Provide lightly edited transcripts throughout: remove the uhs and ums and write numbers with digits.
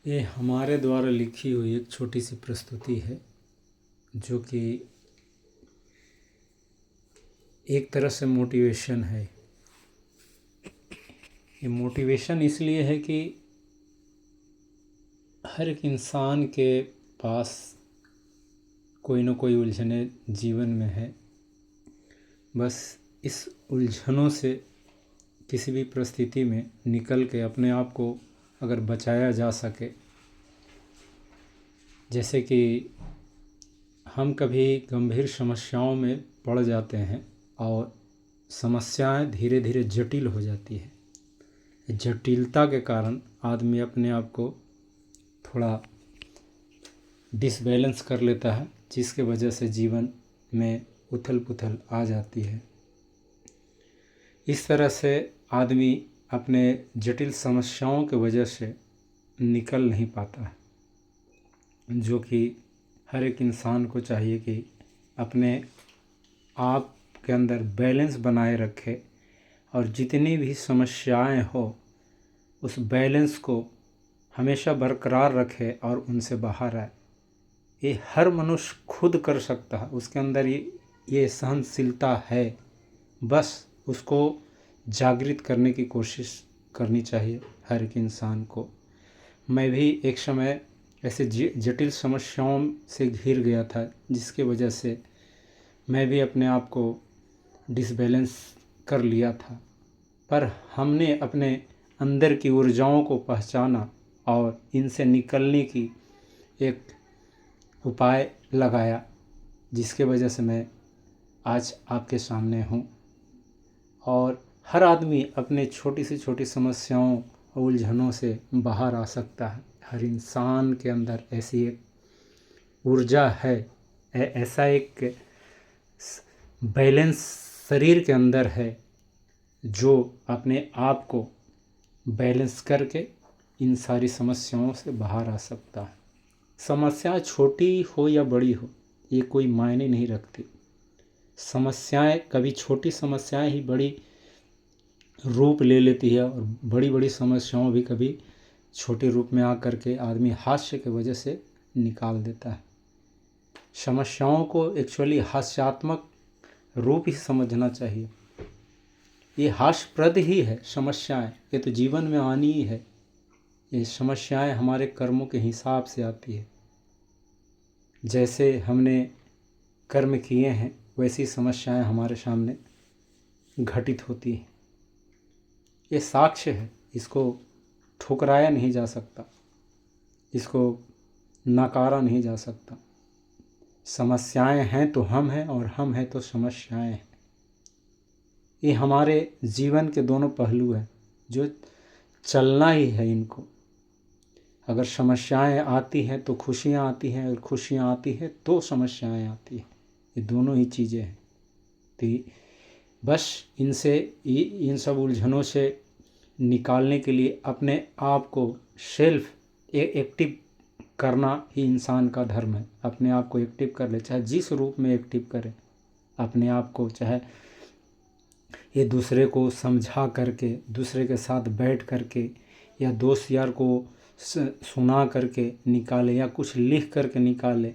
ये हमारे द्वारा लिखी हुई एक छोटी सी प्रस्तुति है जो कि एक तरह से मोटिवेशन है। ये मोटिवेशन इसलिए है कि हर एक इंसान के पास कोई न कोई उलझने जीवन में है। बस इस उलझनों से किसी भी परिस्थिति में निकल के अपने आप को अगर बचाया जा सके, जैसे कि हम कभी गंभीर समस्याओं में पड़ जाते हैं और समस्याएं धीरे धीरे जटिल हो जाती है। जटिलता के कारण आदमी अपने आप को थोड़ा डिसबैलेंस कर लेता है, जिसके वजह से जीवन में उथल पुथल आ जाती है। इस तरह से आदमी अपने जटिल समस्याओं के वजह से निकल नहीं पाता है, जो कि हर एक इंसान को चाहिए कि अपने आप के अंदर बैलेंस बनाए रखे और जितनी भी समस्याएं हो उस बैलेंस को हमेशा बरकरार रखे और उनसे बाहर आए। ये हर मनुष्य खुद कर सकता है, उसके अंदर ये सहनशीलता है। बस उसको जागृत करने की कोशिश करनी चाहिए हर एक इंसान को। मैं भी एक समय ऐसे जटिल समस्याओं से घिर गया था, जिसके वजह से मैं भी अपने आप को डिसबैलेंस कर लिया था। पर हमने अपने अंदर की ऊर्जाओं को पहचाना और इनसे निकलने की एक उपाय लगाया, जिसके वजह से मैं आज आपके सामने हूँ। और हर आदमी अपने छोटी से छोटी समस्याओं और उलझनों से बाहर आ सकता है। हर इंसान के अंदर ऐसी एक ऊर्जा है, ऐसा एक बैलेंस शरीर के अंदर है जो अपने आप को बैलेंस करके इन सारी समस्याओं से बाहर आ सकता है। समस्या छोटी हो या बड़ी हो, ये कोई मायने नहीं रखती। समस्याएं कभी छोटी समस्याएं ही बड़ी रूप ले लेती है और बड़ी बड़ी समस्याओं भी कभी छोटे रूप में आकर के आदमी हास्य की वजह से निकाल देता है। समस्याओं को एक्चुअली हास्यात्मक रूप ही समझना चाहिए। ये हास्यप्रद ही है समस्याएं, ये तो जीवन में आनी ही है। ये समस्याएं हमारे कर्मों के हिसाब से आती है। जैसे हमने कर्म किए हैं वैसी समस्याएं हमारे सामने घटित होती हैं। ये साक्ष्य है, इसको ठुकराया नहीं जा सकता, इसको नकारा नहीं जा सकता। समस्याएं हैं तो हम हैं और हम हैं तो समस्याएं हैं। ये हमारे जीवन के दोनों पहलू हैं जो चलना ही है इनको। अगर समस्याएं आती हैं तो खुशियां आती हैं, अगर खुशियां आती हैं तो समस्याएं आती हैं। ये दोनों ही चीज़ें हैं। तो बस इन सब उलझनों से निकालने के लिए अपने आप को सेल्फ एक्टिव करना ही इंसान का धर्म है। अपने आप को एक्टिव कर ले, चाहे जिस रूप में एक्टिव करे अपने आप को, चाहे ये दूसरे को समझा करके, दूसरे के साथ बैठ करके, या दोस्त यार को सुना करके निकाले, या कुछ लिख करके निकाले।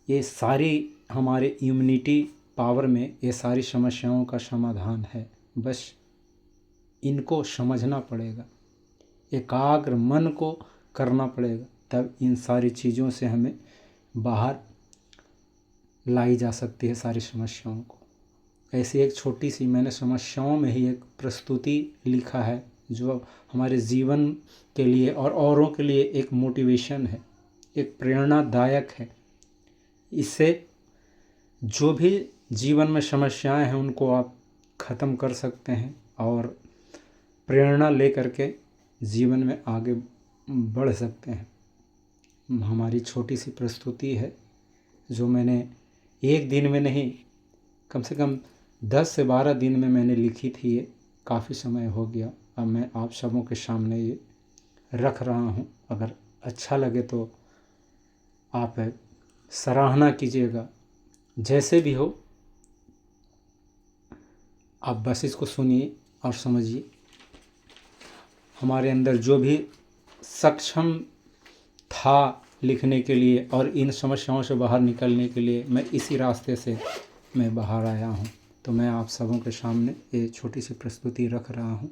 ये सारी हमारे इम्यूनिटी पावर में ये सारी समस्याओं का समाधान है। बस इनको समझना पड़ेगा, एकाग्र मन को करना पड़ेगा, तब इन सारी चीज़ों से हमें बाहर लाई जा सकती है सारी समस्याओं को। ऐसी एक छोटी सी मैंने समस्याओं में ही एक प्रस्तुति लिखा है जो हमारे जीवन के लिए और औरों के लिए एक मोटिवेशन है, एक प्रेरणादायक है। इससे जो भी जीवन में समस्याएं हैं उनको आप ख़त्म कर सकते हैं और प्रेरणा ले करके जीवन में आगे बढ़ सकते हैं। हमारी छोटी सी प्रस्तुति है जो मैंने एक दिन में नहीं, कम से कम 10 से 12 दिन में मैंने लिखी थी। ये काफ़ी समय हो गया, अब मैं आप सबों के सामने ये रख रहा हूँ। अगर अच्छा लगे तो आप सराहना कीजिएगा। जैसे भी हो, आप बस इसको सुनिए और समझिए। हमारे अंदर जो भी सक्षम था लिखने के लिए, और इन समस्याओं से बाहर निकलने के लिए मैं इसी रास्ते से मैं बाहर आया हूँ। तो मैं आप सबों के सामने ये छोटी सी प्रस्तुति रख रहा हूँ।